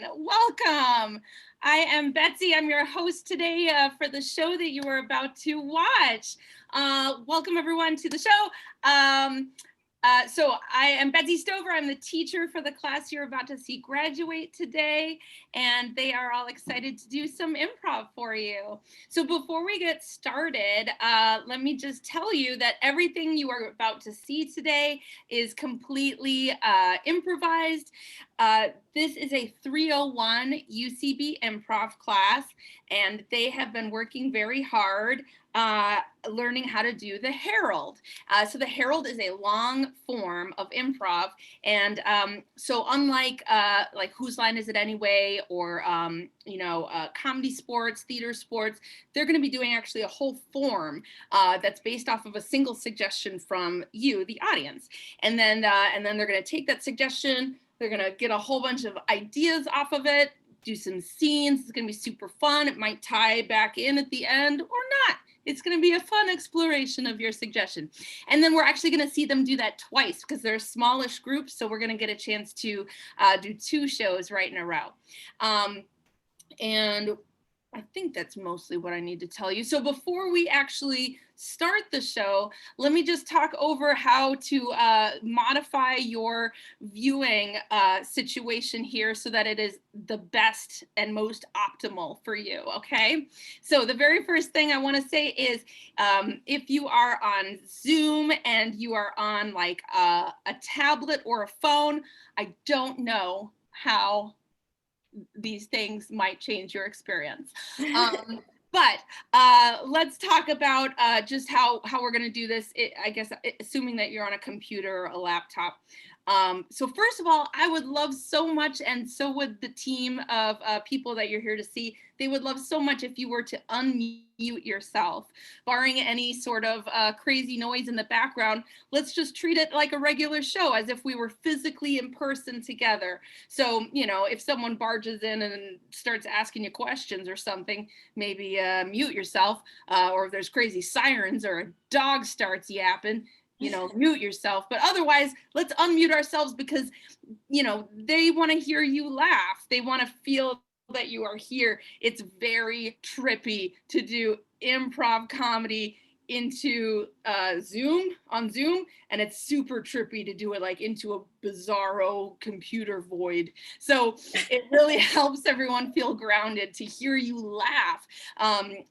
Welcome. I am Betsy. I'm your host today for the show that you are about to watch. Welcome everyone to the show. So I am Betsy Stover. I'm the teacher for the class you're about to see graduate today, and they are all excited to do some improv for you. So before we get started, let me just tell you that everything you are about to see today is completely improvised. This is a 301 UCB improv class, and they have been working very hard learning how to do the Herald. So the Herald is a long form of improv, and so unlike like Whose Line Is It Anyway, or comedy sports, theater sports, they're going to be doing actually a whole form that's based off of a single suggestion from you, the audience, and then they're going to take that suggestion. They're going to get a whole bunch of ideas off of it, do some scenes. It's going to be super fun. It might tie back in at the end or not. It's going to be a fun exploration of your suggestion. And then we're actually going to see them do that twice because they're smallish groups. So we're going to get a chance to do 2 shows right in a row. And I think that's mostly what I need to tell you. So before we actually start the show, let me just talk over how to modify your viewing situation here so that it is the best and most optimal for you, okay? So the very first thing I want to say is if you are on Zoom and you are on like a tablet or a phone, I don't know how these things might change your experience. But let's talk about just how we're going to do this, I guess, assuming that you're on a computer or a laptop. So first of all, I would love so much, and so would the team of people that you're here to see, they would love so much if you were to unmute yourself, barring any sort of crazy noise in the background. Let's just treat it like a regular show, as if we were physically in person together. So, you know, if someone barges in and starts asking you questions or something, maybe mute yourself, or if there's crazy sirens or a dog starts yapping, you know, mute yourself. But otherwise, let's unmute ourselves because, you know, they want to hear you laugh. They want to feel that you are here. It's very trippy to do improv comedy into Zoom, and it's super trippy to do it like into a bizarro computer void. So it really helps everyone feel grounded to hear you laugh,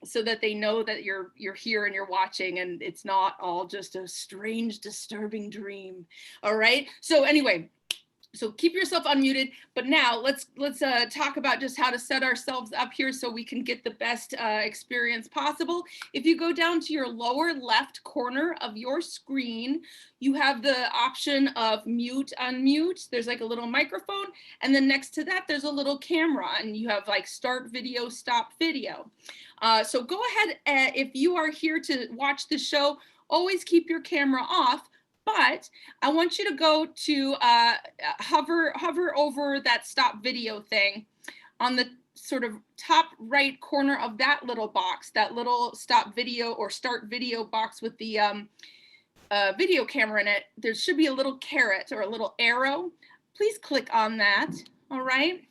so that they know that you're here and you're watching, and it's not all just a strange, disturbing dream. All right. So anyway, so keep yourself unmuted, but now let's talk about just how to set ourselves up here so we can get the best experience possible. If you go down to your lower left corner of your screen, you have the option of mute, unmute. There's like a little microphone, and then next to that, there's a little camera, and you have like start video, stop video. So go ahead, if you are here to watch the show, always keep your camera off. But I want you to go to hover over that stop video thing on the sort of top right corner of that little box, that little stop video or start video box with the video camera in it. There should be a little caret or a little arrow. Please click on that. All right.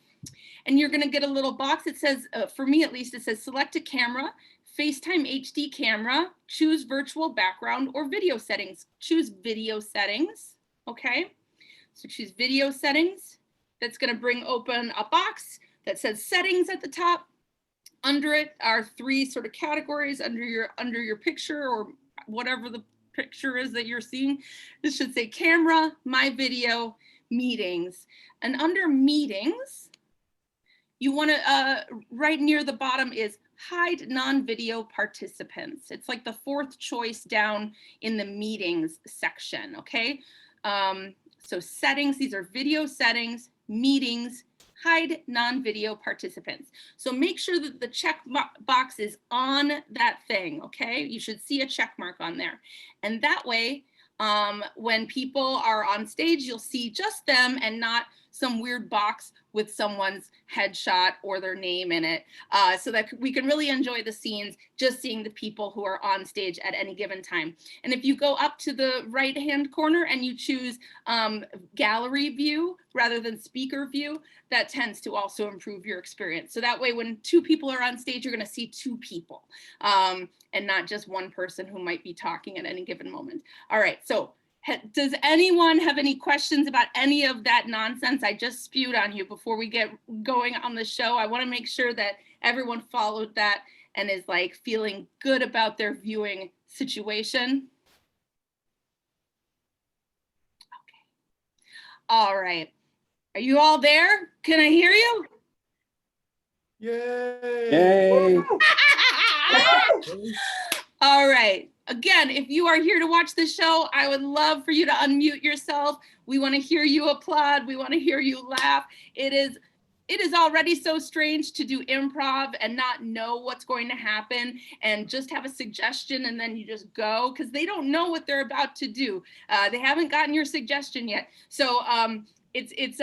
And you're going to get a little box. It says, for me at least, it says select a camera, FaceTime HD camera, choose virtual background or video settings. Choose video settings, okay? So choose video settings. That's gonna bring open a box that says settings at the top. Under it are 3 sort of categories under your picture or whatever the picture is that you're seeing. This should say camera, my video, meetings. And under meetings, you wanna, right near the bottom is hide non-video participants. It's like the 4th choice down in the meetings section, okay? So settings, these are video settings, meetings, hide non-video participants. So make sure that the check box is on that thing, okay? You should see a check mark on there. And that way, when people are on stage, you'll see just them and not some weird box with someone's headshot or their name in it, so that we can really enjoy the scenes, just seeing the people who are on stage at any given time. And if you go up to the right-hand corner and you choose gallery view rather than speaker view, that tends to also improve your experience. So that way, when two people are on stage, you're going to see two people, and not just one person who might be talking at any given moment. All right, so does anyone have any questions about any of that nonsense I just spewed on you before we get going on the show? I want to make sure that everyone followed that and is like feeling good about their viewing situation. Okay. All right. Are you all there? Can I hear you? Yay! Yay! All right. Again, if you are here to watch the show, I would love for you to unmute yourself. We want to hear you applaud. We want to hear you laugh. It is already so strange to do improv and not know what's going to happen and just have a suggestion and then you just go, because they don't know what they're about to do. They haven't gotten your suggestion yet. So it's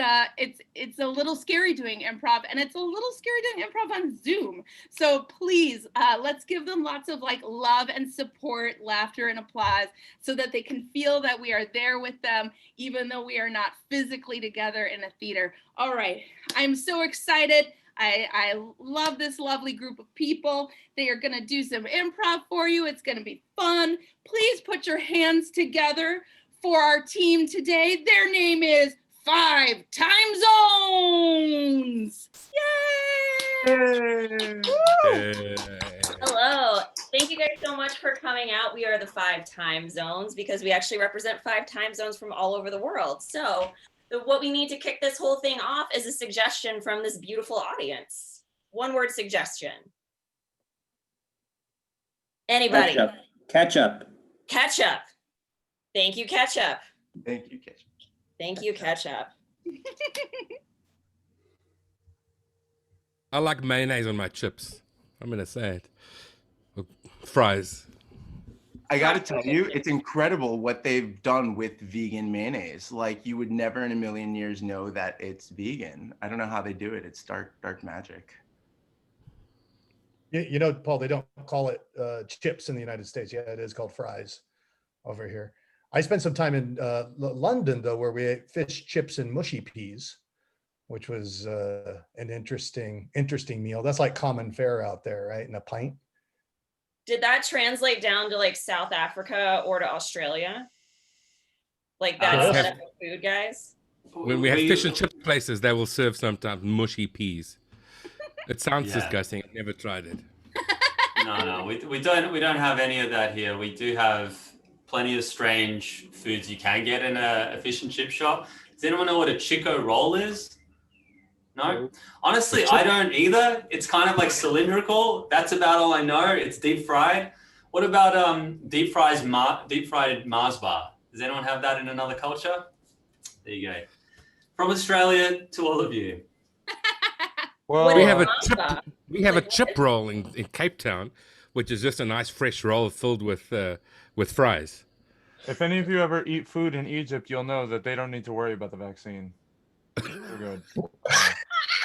a little scary doing improv, and it's a little scary doing improv on Zoom. So please, let's give them lots of like love and support, laughter and applause, so that they can feel that we are there with them, even though we are not physically together in a theater. All right, I'm so excited. I love this lovely group of people. They are gonna do some improv for you. It's gonna be fun. Please put your hands together for our team today. Their name is 5 Time Zones. Yay! Yay! Hello. Thank you guys so much for coming out. We are the 5 Time Zones because we actually represent 5 time zones from all over the world. So what we need to kick this whole thing off is a suggestion from this beautiful audience. One word suggestion. Anybody? Ketchup. Ketchup. Thank you, ketchup. Thank you, Ketchup. Thank you, ketchup. I like mayonnaise on my chips. I'm gonna say it. Fries. I got to tell you, it's incredible what they've done with vegan mayonnaise. Like, you would never in a million years know that it's vegan. I don't know how they do it. It's dark magic. You know, Paul, they don't call it chips in the United States. Yeah, it is called fries over here. I spent some time in London, though, where we ate fish, chips, and mushy peas, which was an interesting meal. That's like common fare out there, right? In a pint. Did that translate down to like South Africa or to Australia? Like that's Yes. food, guys? When we have fish and chip places, they will serve sometimes mushy peas. It sounds disgusting. I've never tried it. No, we don't have any of that here. We do have plenty of strange foods you can get in a fish and chip shop. Does anyone know what a Chico roll is? No? Honestly, I don't either. It's kind of like cylindrical. That's about all I know. It's deep fried. What about deep fried Mars bar? Does anyone have that in another culture? There you go. From Australia to all of you. Well, we have a chip roll in Cape Town, which is just a nice fresh roll filled with fries. If any of you ever eat food in Egypt, you'll know that they don't need to worry about the vaccine. They're good.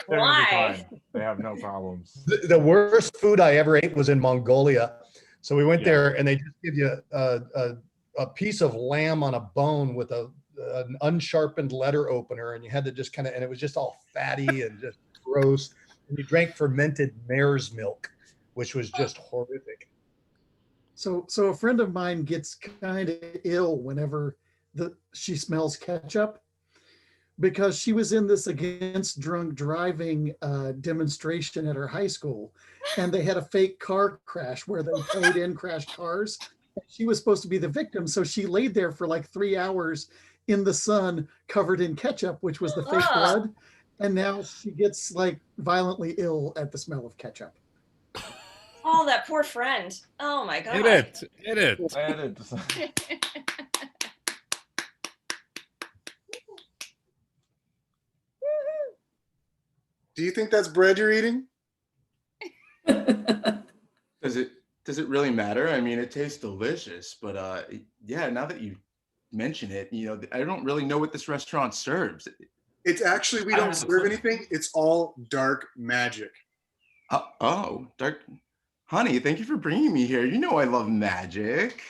They're gonna be fine. They have no problems. The worst food I ever ate was in Mongolia. So we went there and they just give you a piece of lamb on a bone with an unsharpened letter opener, and you had to just and it was just all fatty and just gross. And you drank fermented mare's milk, which was just horrific. So a friend of mine gets kind of ill whenever she smells ketchup, because she was in this against drunk driving demonstration at her high school, and they had a fake car crash where they paid in crashed cars. She was supposed to be the victim, so she laid there for like 3 hours in the sun covered in ketchup, which was the fake blood, and now she gets like violently ill at the smell of ketchup. Oh, that poor friend. Oh my God. Edit. Do you think that's bread you're eating? Does it really matter? I mean, it tastes delicious, but yeah, now that you mention it, I don't really know what this restaurant serves. It's actually, we don't serve anything. It's all dark magic. Dark. Honey, thank you for bringing me here. You know I love magic.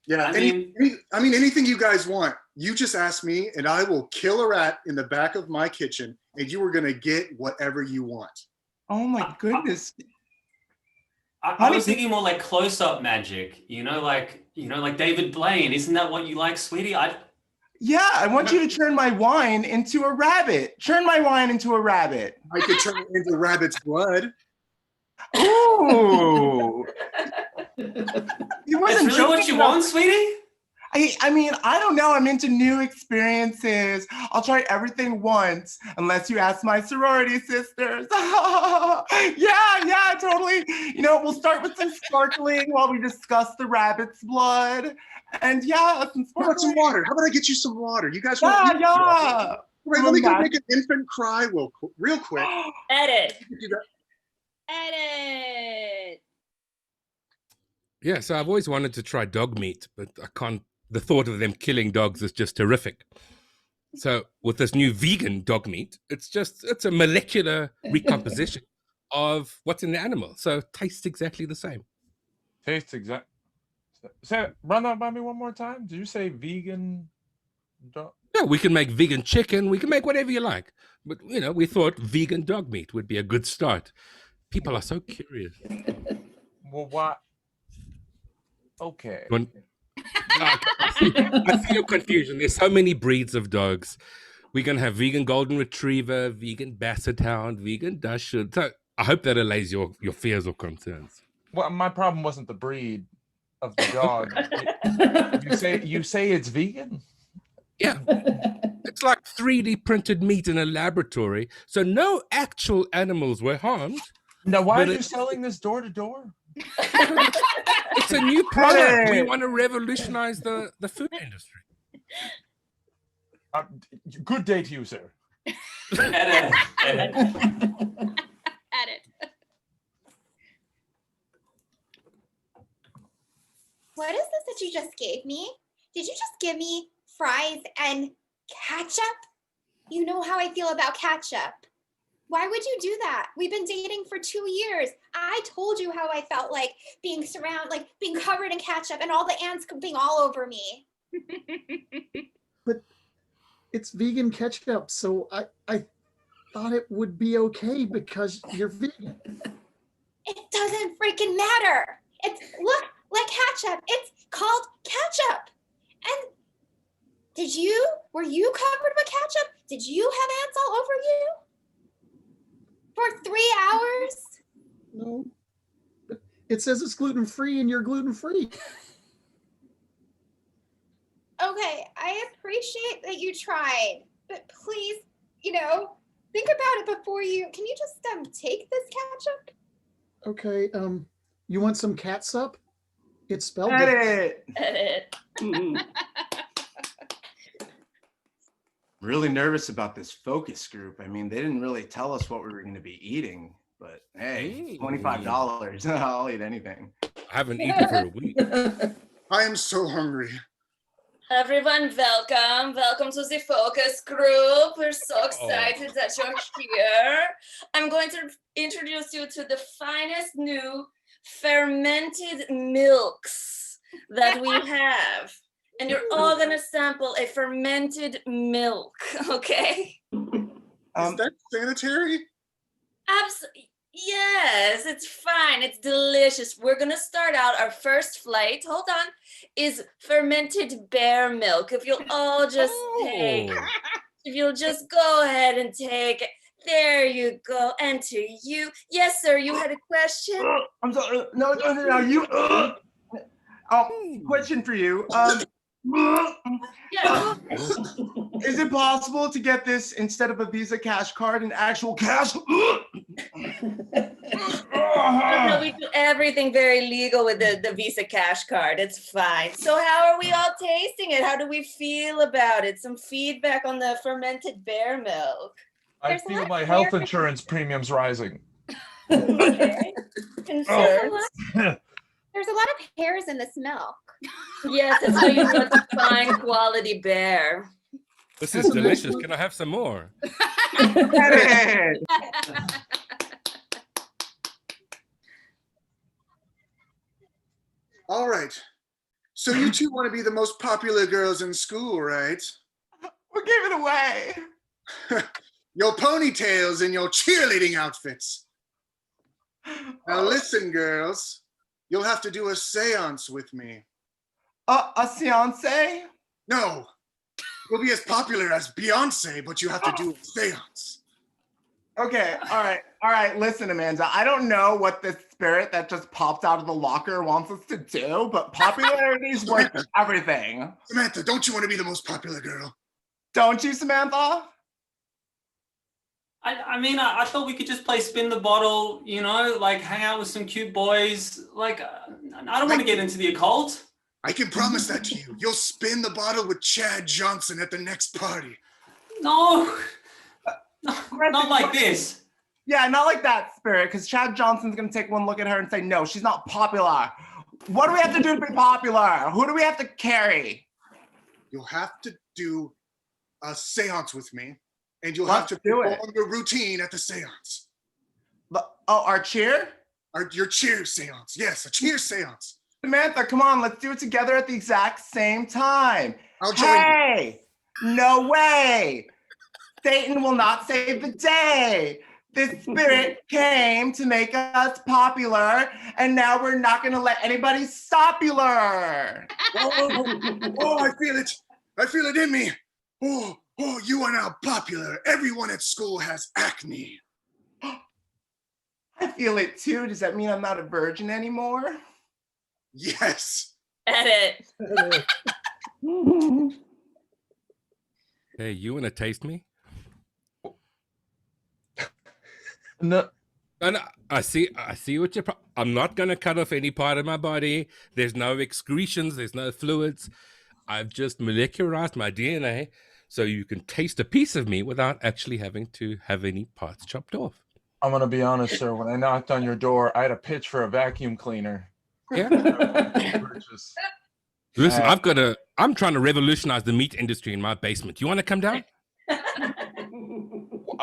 Yeah, I mean, anything you guys want. You just ask me, and I will kill a rat in the back of my kitchen, and you are gonna get whatever you want. Oh my goodness. I was thinking more like close-up magic. Like David Blaine. Isn't that what you like, sweetie? Yeah, I want you to turn my wine into a rabbit. Turn my wine into a rabbit. I could turn it into rabbit's blood. Ooh. That's really what you want, sweetie? I mean, I don't know. I'm into new experiences. I'll try everything once, unless you ask my sorority sisters. Yeah, totally. We'll start with some sparkling while we discuss the rabbit's blood. And yeah, some How about some water? How about I get you some water? You guys want? Yeah. Wait, let me go make an infant cry real quick. Edit. Yeah, so I've always wanted to try dog meat, but I can't. The thought of them killing dogs is just horrific. So with this new vegan dog meat, it's a molecular recomposition of what's in the animal. So it tastes exactly the same. Tastes exact. Say, run that by me one more time. Did you say vegan dog? Yeah, we can make vegan chicken. We can make whatever you like. But, we thought vegan dog meat would be a good start. People are so curious. Well, what? Okay. I see your confusion. There's so many breeds of dogs. We're going to have vegan golden retriever, vegan basset hound, vegan dachshund. So I hope that allays your fears or concerns. Well, my problem wasn't the breed of the dog. you say it's vegan? Yeah. It's like 3D printed meat in a laboratory. So no actual animals were harmed. Now, why are you selling this door to door? It's a new product. We want to revolutionize the food industry. Good day to you, sir. Edit. What is this that you just gave me? Did you just give me fries and ketchup? You know how I feel about ketchup. Why would you do that? We've been dating for 2 years. I told you how I felt like being covered in ketchup and all the ants being all over me. But it's vegan ketchup, so I thought it would be okay because you're vegan. It doesn't freaking matter. It's look like ketchup. It's called ketchup. And were you covered with ketchup? Did you have ants all over you? For 3 hours? No. But it says it's gluten-free and you're gluten-free. Okay, I appreciate that you tried, but please, think about it before can you just take this ketchup? Okay, you want some catsup? It's spelled Edit. Really nervous about this focus group. I mean, they didn't really tell us what we were going to be eating, but hey, $25. I'll eat anything. I haven't eaten for a week. I am so hungry. Everyone, welcome to the focus group. We're so excited that you're here. I'm going to introduce you to the finest new fermented milks that we have. And you're all gonna sample a fermented milk, okay? Is that sanitary? Absolutely. Yes, it's fine. It's delicious. We're gonna start out our first flight. Hold on. Is fermented bear milk. If you'll all just go ahead and take it. There you go. And to you. Yes, sir. You had a question? I'm sorry. No. You. Question for you. Yeah. Is it possible to get this instead of a Visa cash card, an actual cash? No, we do everything very legal with the Visa cash card. It's fine. So how are we all tasting it? How do we feel about it? Some feedback on the fermented bear milk. I feel my health insurance premiums rising. Okay. There's a lot of hairs in this milk. Yes, that's why you want to find quality bear. This is delicious. Can I have some more? Get it. All right. So you two want to be the most popular girls in school, right? We're giving away. Your ponytails and your cheerleading outfits. Now listen, girls. You'll have to do a seance with me. A seance? No. You'll be as popular as Beyonce, but you have to do a seance. Okay, all right. Listen, Amanda, I don't know what this spirit that just popped out of the locker wants us to do, but popularity is worth everything. Samantha, don't you want to be the most popular girl? Don't you, Samantha? I mean, I thought we could just play spin the bottle, you know, like hang out with some cute boys. Like, I don't want to get into the occult. I can promise that to you. You'll spin the bottle with Chad Johnson at the next party. No, not like this. Yeah, not like that, Spirit, because Chad Johnson's going to take one look at her and say, no, she's not popular. What do we have to do to be popular? Who do we have to carry? You'll have to do a seance with me, and you'll Let's have to do it. perform your routine at the seance. Our cheer? Your cheer seance. Yes, a cheer seance. Samantha, come on, let's do it together at the exact same time. I'll join you. Hey, no way. Satan will not save the day. This spirit came to make us popular, and now we're not going to let anybody stop you. Oh, I feel it. I feel it in me. Oh, you are now popular. Everyone at school has acne. I feel it too. Does that mean I'm not a virgin anymore? Yes. Edit. Hey, you want to taste me? No. And I see what you're. I'm not going to cut off any part of my body. There's no excretions. There's no fluids. I've just molecularized my DNA so you can taste a piece of me without actually having to have any parts chopped off. I'm gonna be honest, sir. When I knocked on your door, I had a pitch for a vacuum cleaner. Yeah. Purchase. Listen, I'm trying to revolutionize the meat industry in my basement. You want to come down?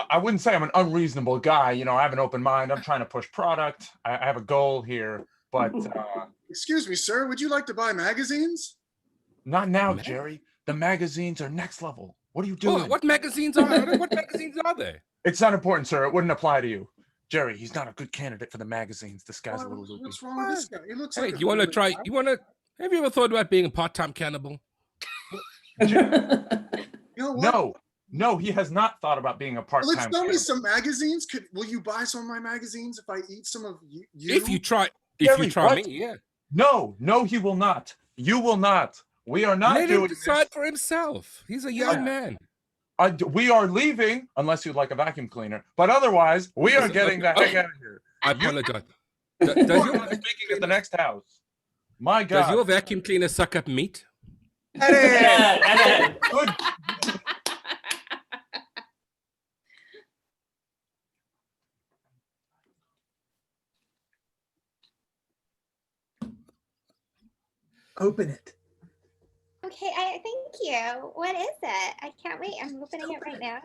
I wouldn't say I'm an unreasonable guy. You know, I have an open mind. I'm trying to push product. I have a goal here, but Excuse me, sir. Would you like to buy magazines? not now, Jerry. The magazines are next level. What are you doing? What magazines are there? What magazines are there? It's not important, sir. It wouldn't apply to you. Jerry, he's not a good candidate for the magazines. This guy's a little loopy. What's wrong with this guy? He looks Hey, like you want to really try? guy. Have you ever thought about being a part-time cannibal? You know what? No, he has not thought about being a Well, part-time let's sell me cannibal. some magazines. Will you buy some of my magazines if I eat some of you? If you try Jerry, me, what? yeah. No, he will not. You will not. We are not Let him doing decide this. for himself. He's a young man. We are leaving, unless you'd like a vacuum cleaner. But otherwise, we are getting the heck out of here. I apologize. Does your speaking at the next house? My God. Does your vacuum cleaner suck up meat? Yeah, Good. Open it. Okay, thank you. What is it? I can't wait. I'm opening it right now.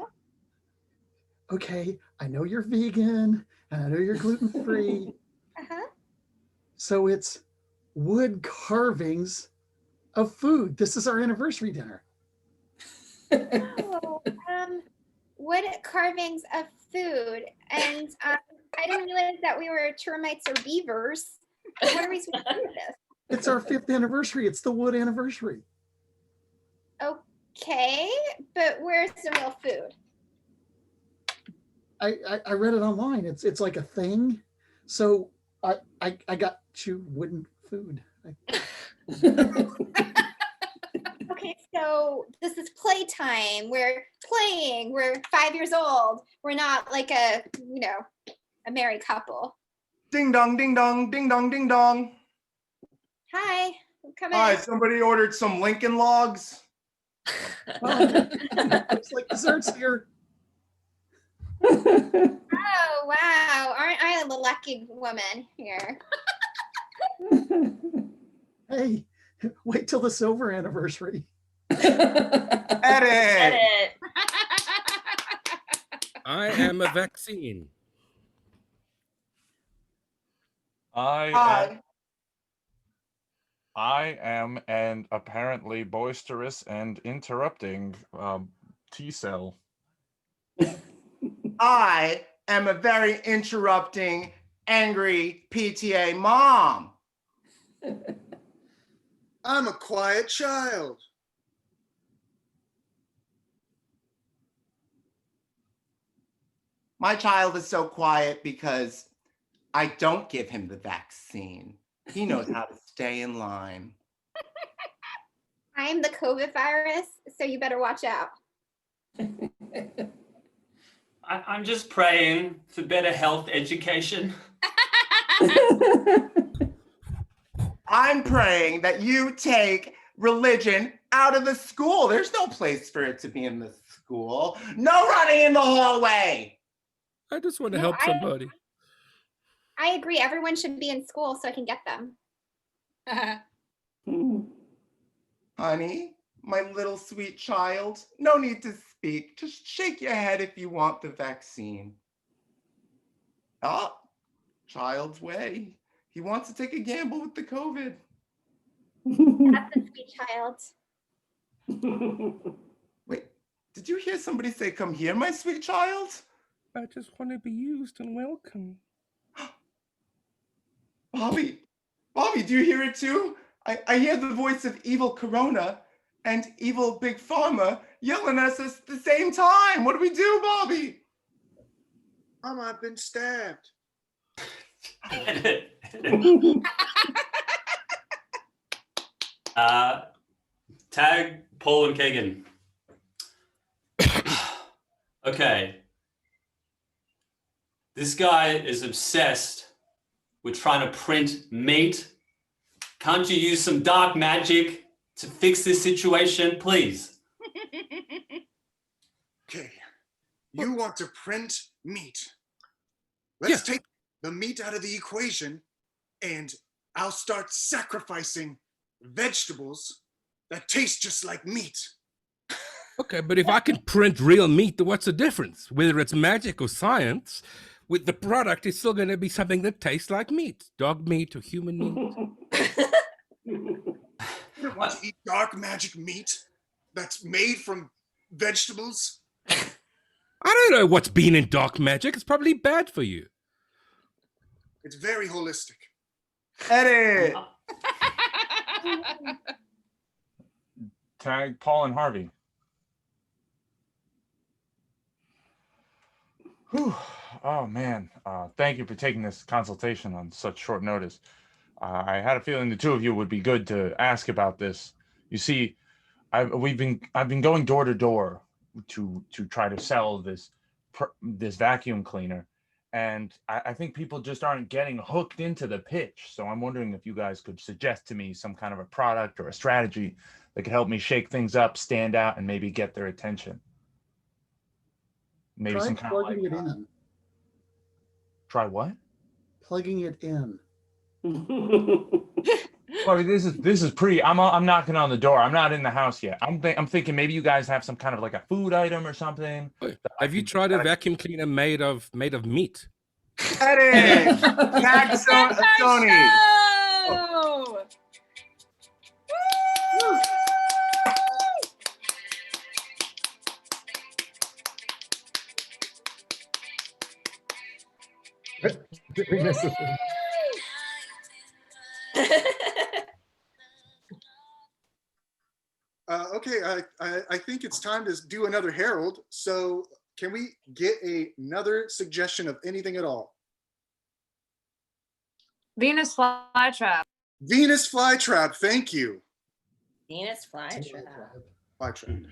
Okay, I know you're vegan and I know you're gluten-free. Uh-huh. So it's wood carvings of food. This is our anniversary dinner. Oh, wood carvings of food. And I didn't realize that we were termites or beavers. What are we supposed to do with this? It's our 5th anniversary. It's the wood anniversary. Okay, but where's the real food? I read it online. It's like a thing. So I got you wooden food. Okay, so this is playtime. We're playing. We're 5 years old. We're not like a married couple. Ding dong, ding dong, ding dong, ding dong. Hi, come in. Hi, somebody ordered some Lincoln logs. Looks like desserts here. Oh, wow. Aren't I the lucky woman here? Hey, wait till the silver anniversary. Edit. Edit. I am a vaccine. Hi. I am an apparently boisterous and interrupting T cell. I am a very interrupting, angry PTA mom. I'm a quiet child. My child is so quiet because I don't give him the vaccine. He knows how to stay in line. I'm the COVID virus, so you better watch out. I'm just praying for better health education. I'm praying that you take religion out of the school. There's no place for it to be in the school. No running in the hallway. I just want to No, help somebody. I agree. Everyone should be in school so I can get them. Honey, my little sweet child, no need to speak. Just shake your head if you want the vaccine. Ah, child's way. He wants to take a gamble with the COVID. That's a sweet child. Wait, did you hear somebody say, "Come here, my sweet child"? I just want to be used and welcome. Bobby, do you hear it too? I hear the voice of evil Corona and evil Big Pharma yelling at us at the same time. What do we do, Bobby? I've been stabbed. Tag Paul and Kagan. Okay. This guy is obsessed with trying to print meat. Can't you use some dark magic to fix this situation, please? Okay. You want to print meat. Let's take the meat out of the equation and I'll start sacrificing vegetables that taste just like meat. Okay, but if I can print real meat, what's the difference? Whether it's magic or science, with the product, it's still going to be something that tastes like meat. Dog meat or human meat. You don't want to eat dark magic meat that's made from vegetables? I don't know what's been in dark magic. It's probably bad for you. It's very holistic. Edit. Tag Paul and Harvey. Whew. Oh man, thank you for taking this consultation on such short notice. I had a feeling the two of you would be good to ask about this. You see, I've been going door to door to try to sell this vacuum cleaner, and I think people just aren't getting hooked into the pitch. So I'm wondering if you guys could suggest to me some kind of a product or a strategy that could help me shake things up, stand out, and maybe get their attention. Maybe Try some kind plugging of it in. Try what? Plugging it in. Well, this is pretty. I'm knocking on the door. I'm not in the house yet. I'm thinking maybe you guys have some kind of like a food item or something. Have you tried a vacuum cleaner made of meat? Edit. Tag Sony. Oh. Okay, I think it's time to do another Herald. So can we get another suggestion of anything at all? Venus flytrap. Venus flytrap, thank you. Venus flytrap. Flytrap.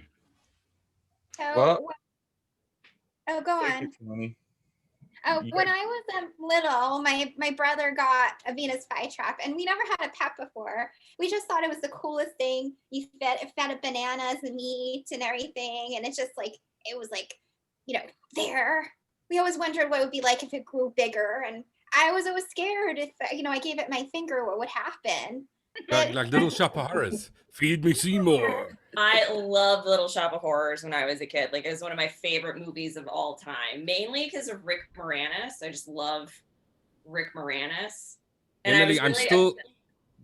So, oh, go on. Oh, when I was little, my brother got a Venus flytrap, and we never had a pet before. We just thought it was the coolest thing. It fed it bananas and meat and everything, and it's just like it was like, there. We always wondered what it would be like if it grew bigger, and I was always scared if I gave it my finger, what would happen. Like Little Shop of Horrors. Feed me Seymour. I loved Little Shop of Horrors when I was a kid. Like, it was one of my favorite movies of all time, mainly because of Rick Moranis. I just love Rick Moranis. And Emily, I was I'm really still,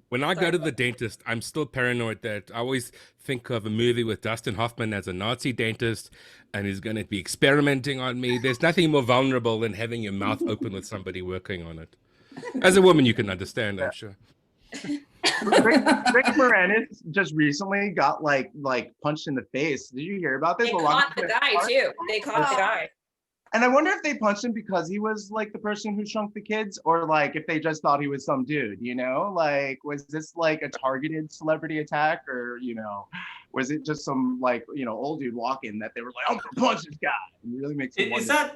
when I go Sorry. to the dentist, I'm still paranoid that I always think of a movie with Dustin Hoffman as a Nazi dentist and he's going to be experimenting on me. There's nothing more vulnerable than having your mouth open with somebody working on it. As a woman, you can understand, I'm sure. Rick Moranis just recently got like punched in the face. Did you hear about this? They caught the guy too. They caught the guy. And I wonder if they punched him because he was like the person who shrunk the kids, or like if they just thought he was some dude, you know? Like, was this like a targeted celebrity attack, or, you know, was it just some like, you know, old dude walking that they were like, I'm gonna punch this guy? It really makes me wonder.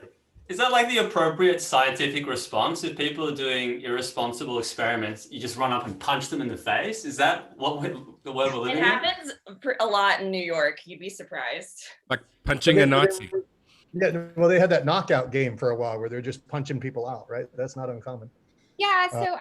Is that like the appropriate scientific response? If people are doing irresponsible experiments, you just run up and punch them in the face? Is that the world we're living It in? happens a lot in New York. You'd be surprised. Like punching a Nazi. Yeah, well, they had that knockout game for a while where they're just punching people out, right? That's not uncommon. Yeah, so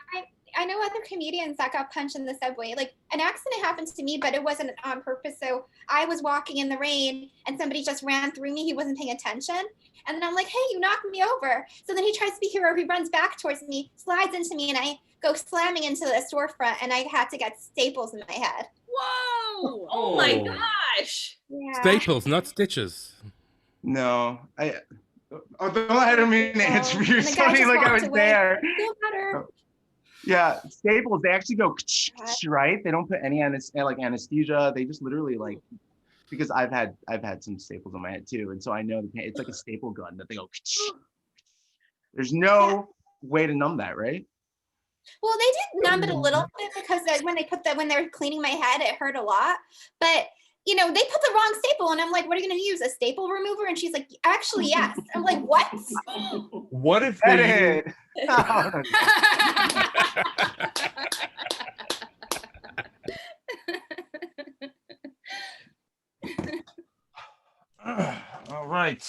I know other comedians that got punched in the subway. Like, an accident happened to me, but it wasn't on purpose. So I was walking in the rain and somebody just ran through me. He wasn't paying attention. And then I'm like, hey, you knocked me over. So then he tries to be hero. He runs back towards me, slides into me, and I go slamming into the storefront, and I had to get staples in my head. Whoa! Oh my gosh! Yeah. Staples, not stitches. No, although I don't mean to answer you, And the guy something just like I walked was away. there. Feel better. Yeah, staples, they actually go right. They don't put any anesthesia. They just literally like, because I've had some staples on my head too, and so I know it's like a staple gun that they go. There's no way to numb that, right? Well, they did numb it a little bit because when they're cleaning my head, it hurt a lot. But you know, they put the wrong staple, and I'm like, "What are you going to use? A staple remover?" And she's like, "Actually, yes." I'm like, "What?" What if they? All right,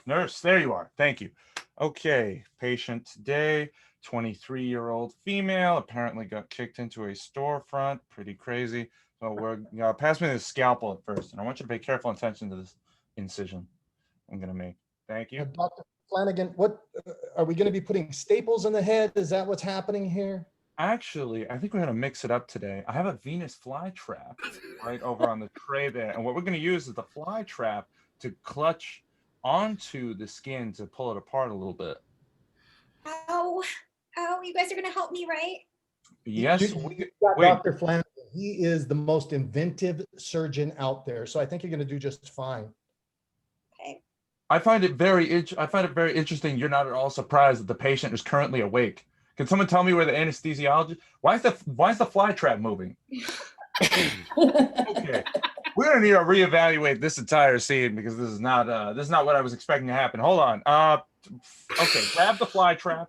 nurse, there you are. Thank you. Okay, patient today, 23-year-old female, apparently got kicked into a storefront. Pretty crazy. So we're pass me the scalpel at first, and I want you to pay careful attention to this incision I'm gonna make. Thank you. Dr. Flanagan, what are we going to be putting staples in the head? Is that what's happening here? Actually, I think we're gonna mix it up today. I have a Venus flytrap right over on the tray there, and what we're gonna use is the fly trap to clutch onto the skin to pull it apart a little bit. Oh, you guys are going to help me, right? Yes. You got Dr. Flanagan. He is the most inventive surgeon out there, so I think you're going to do just fine. Okay. I find it very interesting. You're not at all surprised that the patient is currently awake. Can someone tell me where the anesthesiologist? Why is the fly trap moving? Okay, we're gonna need to reevaluate this entire scene because this is not what I was expecting to happen. Hold on. Okay, grab the fly trap.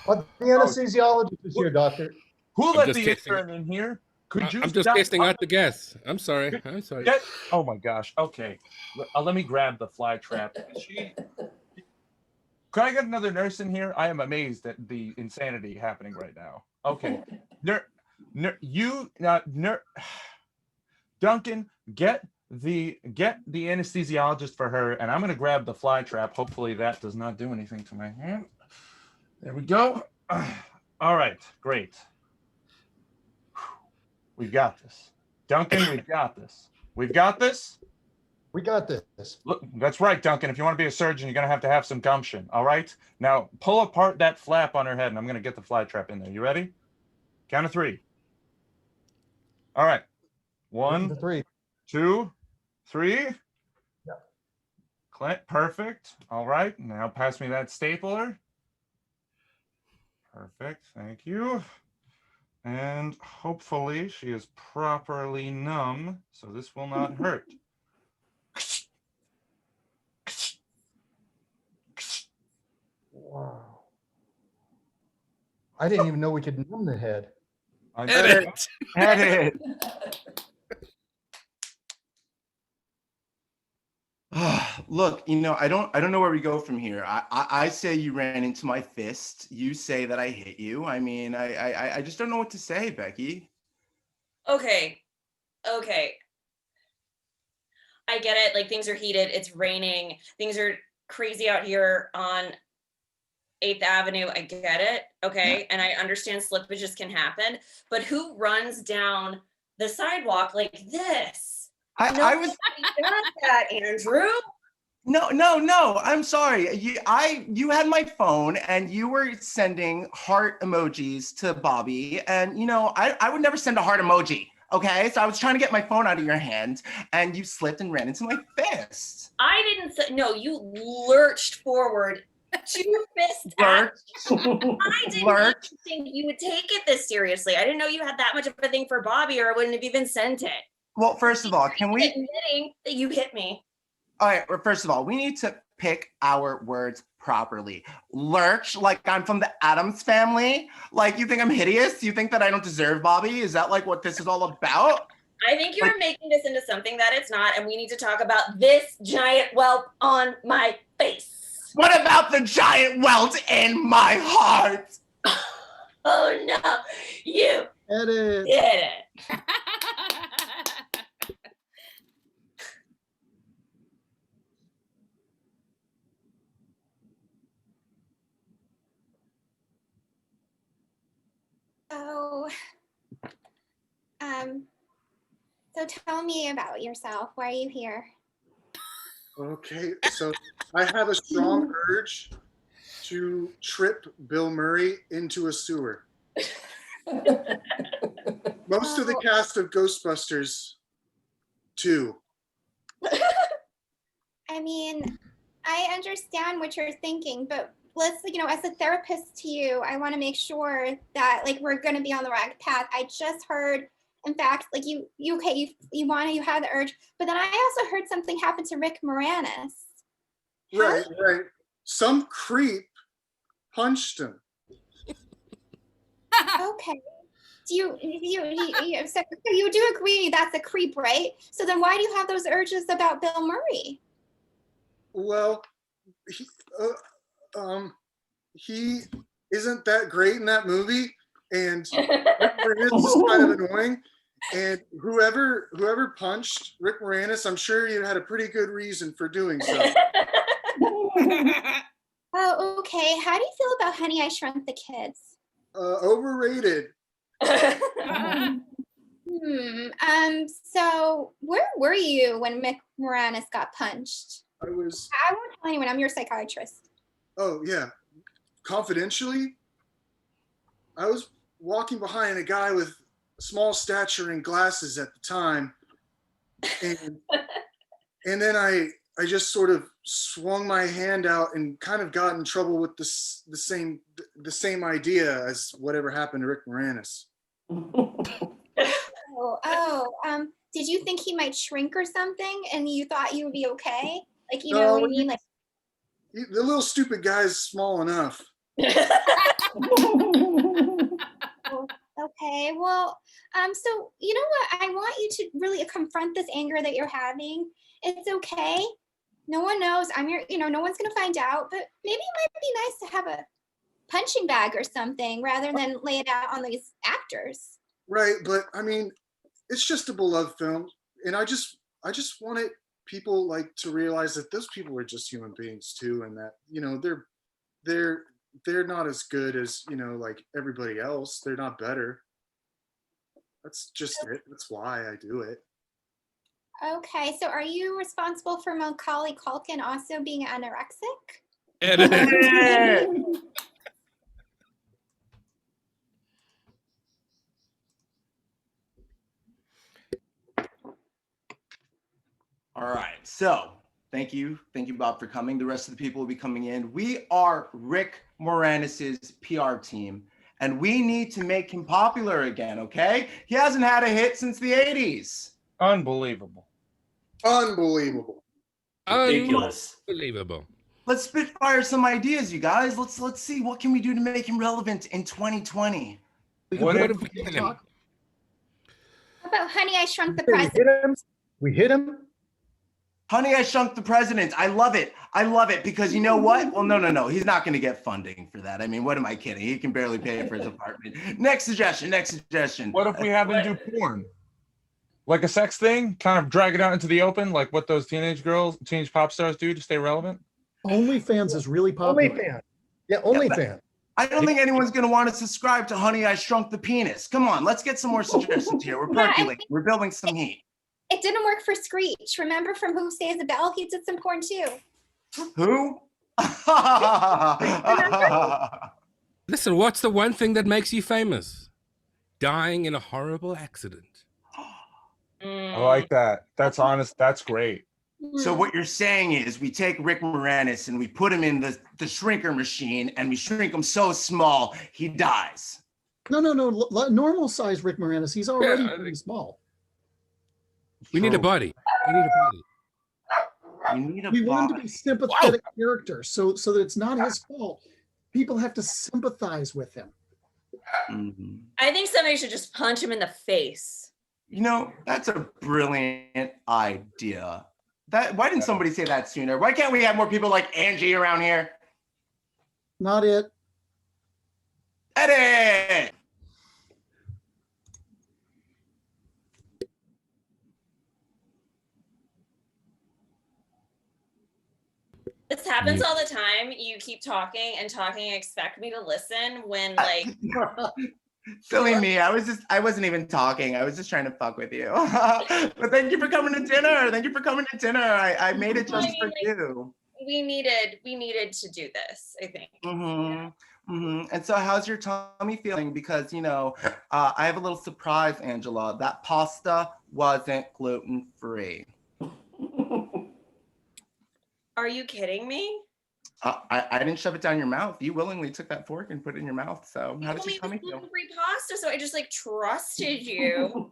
But the anesthesiologist is here, doctor. Who let the intern in here? Could you? I'm just testing out the gas. I'm sorry. Oh my gosh. Okay, let me grab the fly trap. Can I get another nurse in here? I am amazed at the insanity happening right now. Okay, Duncan, get the anesthesiologist for her, and I'm gonna grab the fly trap. Hopefully that does not do anything to my hand. There we go. All right, great. We've got this. Duncan, we've got this. We've got this. We got this. Look, that's right, Duncan. If you want to be a surgeon, you're going to have some gumption. All right. Now pull apart that flap on her head, and I'm going to get the fly trap in there. You ready? Count of 3. All right. 1, 3, 2, 3. Yeah. Clint, perfect. All right. Now pass me that stapler. Perfect. Thank you. And hopefully she is properly numb, so this will not hurt. Wow. I didn't even know we could numb the head. Edit. Look, I don't know where we go from here. I say you ran into my fist. You say that I hit you. I mean, I just don't know what to say, Becky. Okay. I get it. Like, things are heated. It's raining. Things are crazy out here on 8th Avenue. I get it. Okay. Yeah. And I understand slippages can happen, but who runs down the sidewalk like this? I was Not that, Andrew. No. I'm sorry. You had my phone and you were sending heart emojis to Bobby, and I would never send a heart emoji. Okay, so I was trying to get my phone out of your hand, and you slipped and ran into my fist. I didn't say no. You lurched forward, two fists at me. I didn't think you would take it this seriously. I didn't know you had that much of a thing for Bobby, or I wouldn't have even sent it. Well, first of all, can we admitting that you hit me? All right, well, first of all, we need to pick our words properly. Lurch, like I'm from the Addams family? Like, you think I'm hideous? You think that I don't deserve Bobby? Is that like what this is all about? I think you're making this into something that it's not, and we need to talk about this giant welt on my face. What about the giant welt in my heart? Oh no, you Edit. did it. Oh, so tell me about yourself. Why are you here? Okay, so I have a strong urge to trip Bill Murray into a sewer. Most of the cast of Ghostbusters, too. I mean, I understand what you're thinking, but let's, as a therapist to you, I want to make sure that we're going to be on the right path. I just heard, in fact, you had the urge, but then I also heard something happen to Rick Moranis. Right. Some creep punched him. Okay. So you do agree that's a creep, right? So then why do you have those urges about Bill Murray? Well, he isn't that great in that movie, and Rick Moranis is kind of annoying. And whoever punched Rick Moranis, I'm sure you had a pretty good reason for doing so. Oh, okay. How do you feel about Honey, I Shrunk the Kids? Overrated. So where were you when Rick Moranis got punched? I won't tell anyone. I'm your psychiatrist. Oh, yeah. Confidentially, I was walking behind a guy with small stature and glasses at the time. And then I just sort of swung my hand out and kind of got in trouble with the same idea as whatever happened to Rick Moranis. Did you think he might shrink or something and you thought you would be okay? No, what I mean? The little stupid guy is small enough. Okay, well, so you know what? I want you to really confront this anger that you're having. It's okay. No one knows. No one's gonna find out, but maybe it might be nice to have a punching bag or something rather than lay it out on these actors. Right, but I mean, it's just a beloved film, and I just wanted people to realize that those people are just human beings too, and that they're not as good as everybody else. They're not better. That's just it. That's why I do it. Okay, so are you responsible for Macaulay Culkin also being anorexic? All right, so thank you, Bob, for coming. The rest of the people will be coming in. We are Rick Moranis's PR team, and we need to make him popular again, okay? He hasn't had a hit since the 80s. Unbelievable. Ridiculous. Unbelievable. Let's spitfire some ideas, you guys. Let's see, what can we do to make him relevant in 2020? What if we kill him? How about Honey, I Shrunk the We President? hit him. Honey, I Shrunk the President. I love it. I love it because you know what? Well, no. He's not going to get funding for that. I mean, what am I kidding? He can barely pay for his apartment. Next suggestion. What if we have them do porn? Like a sex thing? Kind of drag it out into the open, like what those teenage pop stars do to stay relevant? OnlyFans is really popular. OnlyFans. Yeah, OnlyFans. I don't think anyone's going to want to subscribe to Honey, I Shrunk the Penis. Come on, let's get some more suggestions here. We're percolating. We're building some heat. It didn't work for Screech. Remember from Who Saves a Bell? He did some porn too. Who? Listen, what's the one thing that makes you famous? Dying in a horrible accident. I like that. That's honest. That's great. So what you're saying is we take Rick Moranis and we put him in the shrinker machine and we shrink him so small he dies. No. Normal size Rick Moranis. He's already pretty small. We need a body. We want him to be sympathetic character, so that it's not his fault. People have to sympathize with him. Mm-hmm. I think somebody should just punch him in the face. You know, that's a brilliant idea. Why didn't somebody say that sooner? Why can't we have more people like Angie around here? Not it. Edit! This happens all the time. You keep talking and expect me to listen when like Silly me. I wasn't even talking. I was just trying to fuck with you. But thank you for coming to dinner. I made it just for you. We needed to do this, I think. And so how's your tummy feeling? Because, you know, I have a little surprise, Angela. That pasta wasn't gluten-free. Are you kidding me? I didn't shove it down your mouth. You willingly took that fork and put it in your mouth. So how does your tummy feel? Gluten-free pasta, so I just like trusted you.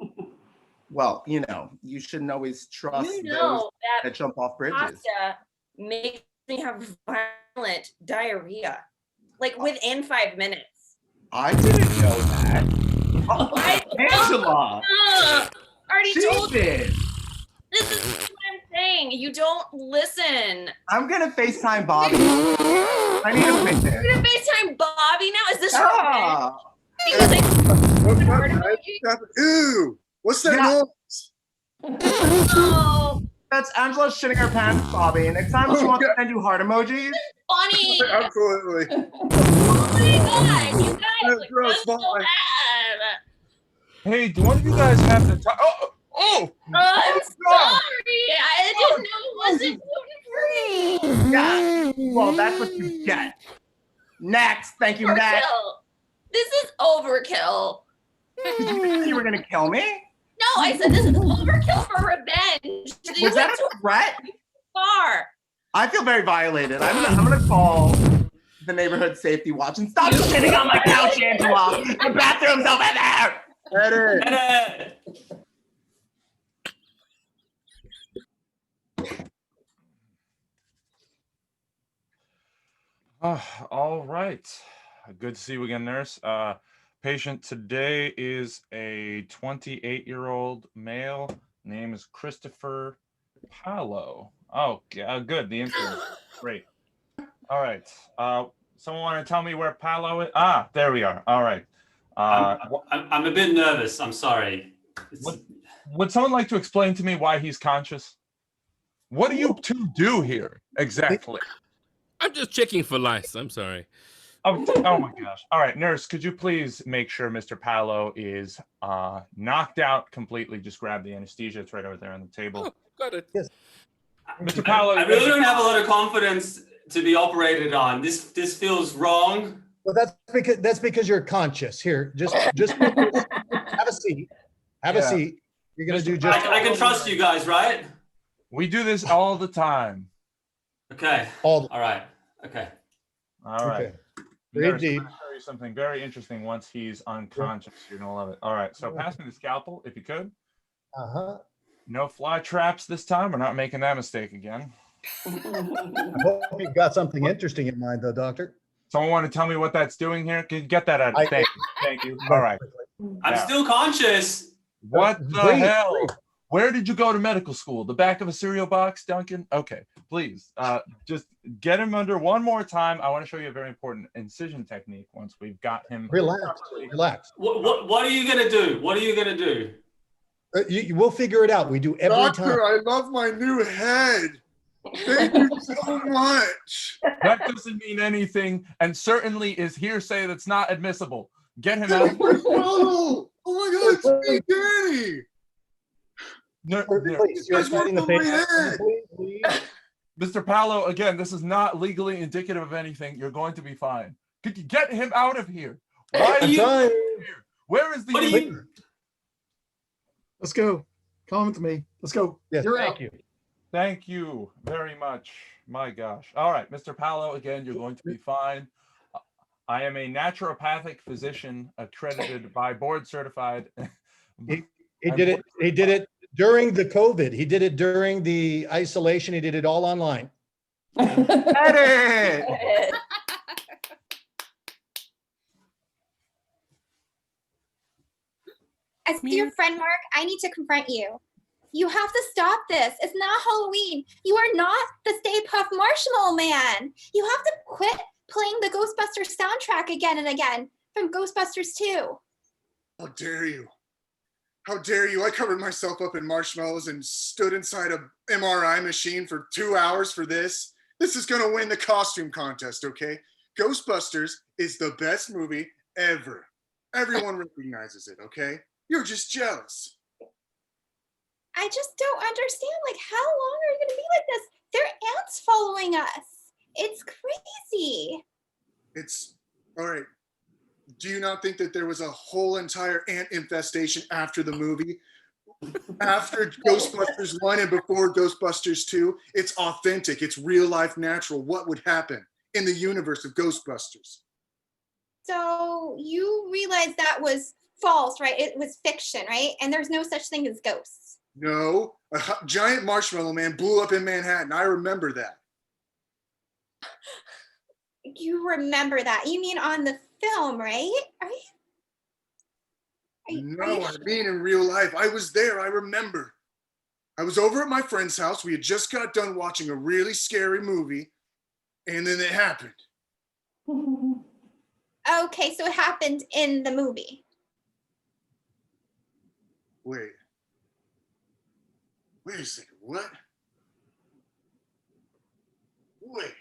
Well, you know, you shouldn't always trust those that jump off bridges. Pasta makes me have violent diarrhea, like within 5 minutes. I didn't know that. Angela. Already told you. Jesus. This is what I'm saying. You don't listen. I'm gonna FaceTime Bobby. I need a picture. You're gonna FaceTime Bobby now? Is this Yeah. Ew! What's that noise? Oh, That's Angela shitting her pants, Bobby. And next time she wants to send you heart emojis. funny. Absolutely. Oh my god, you guys, like, gross, that's so bye. bad. Hey, do one of you guys have the time? Oh, I'm sorry. I didn't know it wasn't gluten-free. Yeah. Well, that's what you get. Next. Thank you, next. Overkill. This is overkill. Did you think you were gonna kill me? No, I said this is overkill for revenge. Was that a threat? Far. I feel very violated. I'm gonna call the neighborhood safety watch and stop sitting on my couch, Angela. The bathroom's over there. Edit. All right. Good to see you again, nurse. Patient today is a 28-year-old male. Name is Christopher Palo. Oh, yeah, good. The intro. Great. All right. Someone want to tell me where Palo is? Ah, there we are. All right. I'm a bit nervous. I'm sorry. Would someone like to explain to me why he's conscious? What do you two do here exactly? I'm just checking for lice. I'm sorry. Oh my gosh. All right, nurse, could you please make sure Mr. Palo is knocked out completely? Just grab the anesthesia. It's right over there on the table. Oh, got it. Yes. Mr. Palo. I really don't have a lot of confidence to be operated on. This feels wrong. Well, that's because you're conscious. Here, just have a seat. Have a seat. You're gonna do just. I can trust you guys, right? We do this all the time. Okay. All right. Okay. All right. Okay. Breathe Nurse, deep. I'm gonna show you something very interesting once he's unconscious. You're gonna love it. All right. So pass me the scalpel if you could. Uh-huh. No fly traps this time. We're not making that mistake again. I hope you've got something interesting in mind, though, doctor. Someone want to tell me what that's doing here? Can you get that out? Thank you. All right. I'm still conscious. What the Breathe, hell? breathe. Where did you go to medical school? The back of a cereal box, Duncan? Okay, please. Just get him under one more time. I want to show you a very important incision technique once we've got him. Relax. What are you gonna do? What are you gonna do? We'll figure it out. We do every Doctor, time. I love my new head. Thank you so much. That doesn't mean anything, and certainly is hearsay that's not admissible. Get him out. Oh my God, it's me, Danny. That's right in the face. Mr. Paolo, again, this is not legally indicative of anything. You're going to be fine. Could you get him out of here? Why are you here? Where is the Let's go. Come with me. Let's go. Yes, You're thank out. you. Thank you very much. My gosh. All right, Mr. Paolo, again, you're going to be fine. I am a naturopathic physician accredited by board certified. He did it. He did it during the COVID. He did it during the isolation. He did it all online. Edit! As dear friend Mark, I need to confront you. You have to stop this. It's not Halloween. You are not the Stay Puft Marshmallow Man. You have to quit playing the Ghostbusters soundtrack again and again from Ghostbusters 2. How dare you? How dare you? I covered myself up in marshmallows and stood inside a MRI machine for 2 hours for this. This is gonna win the costume contest, okay? Ghostbusters is the best movie ever. Everyone recognizes it, okay? You're just jealous. I just don't understand. Like, how long are you going to be like this? There are ants following us. It's crazy. It's all right. Do you not think that there was a whole entire ant infestation after the movie? After Ghostbusters 1 and before Ghostbusters 2? It's authentic. It's real life, natural. What would happen in the universe of Ghostbusters? So you realize that was false, right? It was fiction, right? And there's no such thing as ghosts. No, giant marshmallow man blew up in Manhattan. I remember that. You remember that? You mean on the film, right? No, I mean in real life. I was there. I remember. I was over at my friend's house. We had just got done watching a really scary movie, and then it happened. Okay, so it happened in the movie. Wait a second, what? Wait.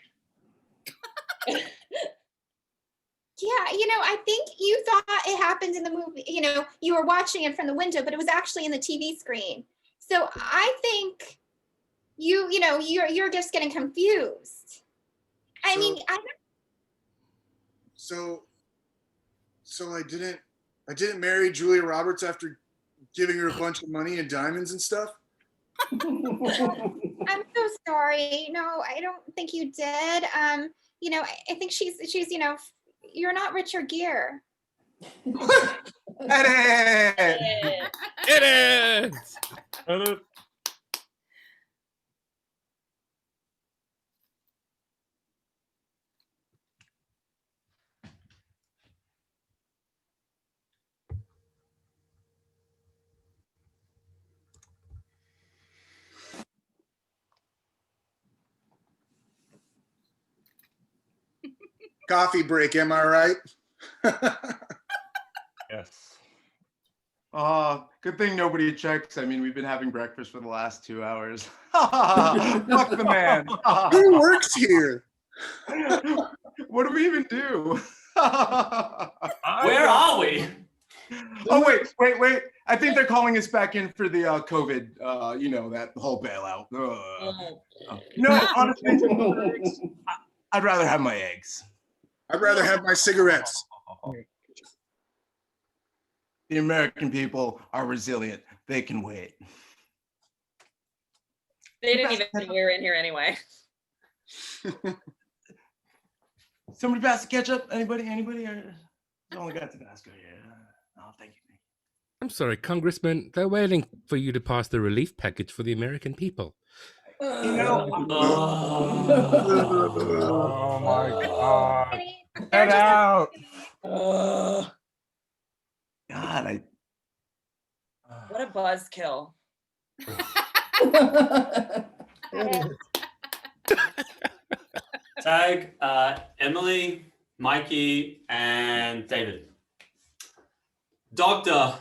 Yeah, I think you thought it happened in the movie. You were watching it from the window, but it was actually in the TV screen. So I think you're just getting confused. So I didn't marry Julia Roberts after giving her a bunch of money and diamonds and stuff? I'm so sorry. No, I don't think you did. I think she's you're not Richard Gere. Edit! Edit! Edit. Coffee break, am I right? Yes. Good thing nobody checks. I mean, we've been having breakfast for the last 2 hours. Fuck the man. Who works here? What do we even do? Where are we? Oh, wait. I think they're calling us back in for the COVID, that whole bailout. No, honestly, I'd rather have my eggs. I'd rather have my cigarettes. The American people are resilient. They can wait. They didn't even know we were in here anyway. Somebody pass the ketchup? Anybody? I only got Tabasco here. Oh, thank you. I'm sorry, Congressman. They're waiting for you to pass the relief package for the American people. Oh my God. Get out. God, What a buzzkill. That is. Tag Emily, Mikey, and David. Doctor,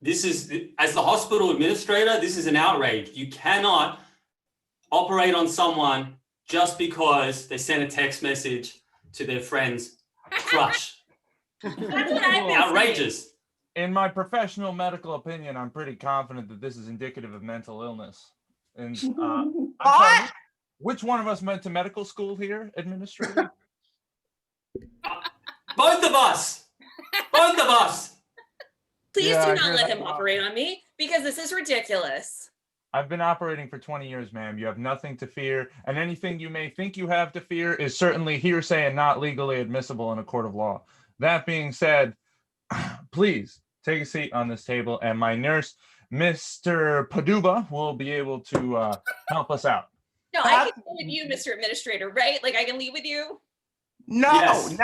this is, as the hospital administrator, this is an outrage. You cannot operate on someone just because they sent a text message to their friend's crush. That's what I've been saying. Outrageous. In my professional medical opinion, I'm pretty confident that this is indicative of mental illness. And I'm sorry, which one of us went to medical school here, administrator? Both of us. Both of us. Please Yeah, I do not hear let that him a lot. operate on me because this is ridiculous. I've been operating for 20 years, ma'am. You have nothing to fear, and anything you may think you have to fear is certainly hearsay and not legally admissible in a court of law. That being said, please take a seat on this table, and my nurse, Mr. Paduba, will be able to help us out. No, I can go with you, Mr. Administrator, right? Like I can leave with you. No, Yes.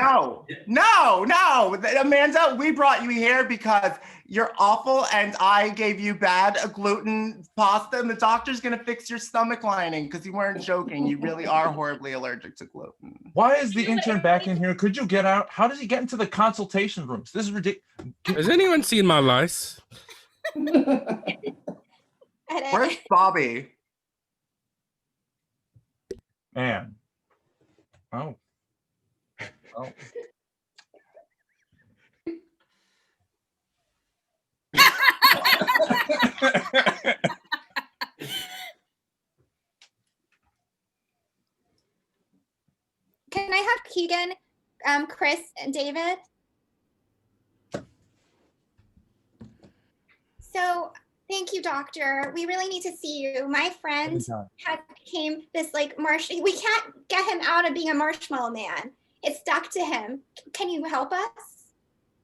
no, Amanda, we brought you here because you're awful and I gave you bad gluten pasta and the doctor's gonna fix your stomach lining because you weren't joking. You really are horribly allergic to gluten. Why is the intern back in here? Could you get out? How does he get into the consultation rooms? This is ridiculous. Has anyone seen my lice? Where's Bobby? Man. Oh. Oh. Can I have Keegan, Chris, and David? So thank you, doctor. We really need to see you. My friend Anytime. has became this like we can't get him out of being a marshmallow man. It's stuck to him. Can you help us?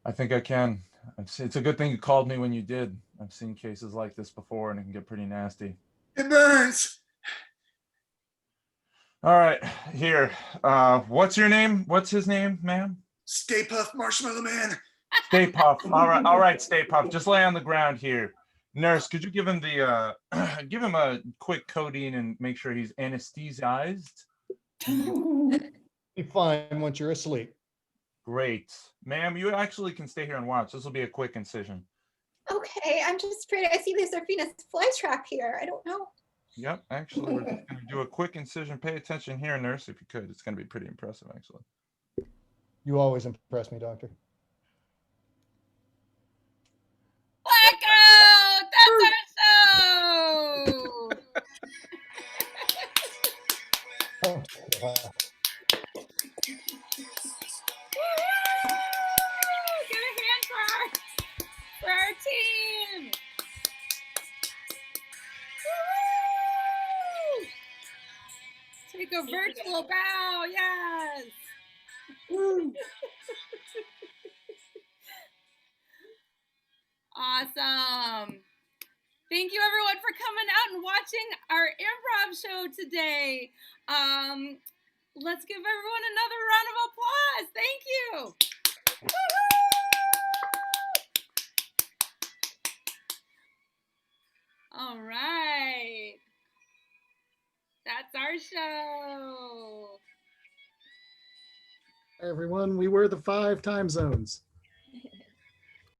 I think I can. It's a good thing you called me when you did. I've seen cases like this before and it can get pretty nasty. It burns. All right, here. What's your name? What's his name, ma'am? Stay Puft Marshmallow Man. Stay Puft. All right, Stay Puft. Just lay on the ground here. Nurse, could you give him the give him a quick codeine and make sure he's anesthetized? Be fine once you're asleep. Great. Ma'am, you actually can stay here and watch. This will be a quick incision. Okay, I'm just afraid I see there's a Venus flytrap here. I don't know. Yep, actually, we're just going to do a quick incision. Pay attention here, nurse, if you could. It's going to be pretty impressive, actually. You always impress me, doctor. Blackout! That's our show! Oh, wow. Give a hand for our team! Woo! Take a virtual bow, yes! Woo! Awesome. Thank you everyone for coming out and watching our improv show today. Let's give everyone another round of applause. Thank you. All right. That's our show. Everyone, we were the 5 time zones.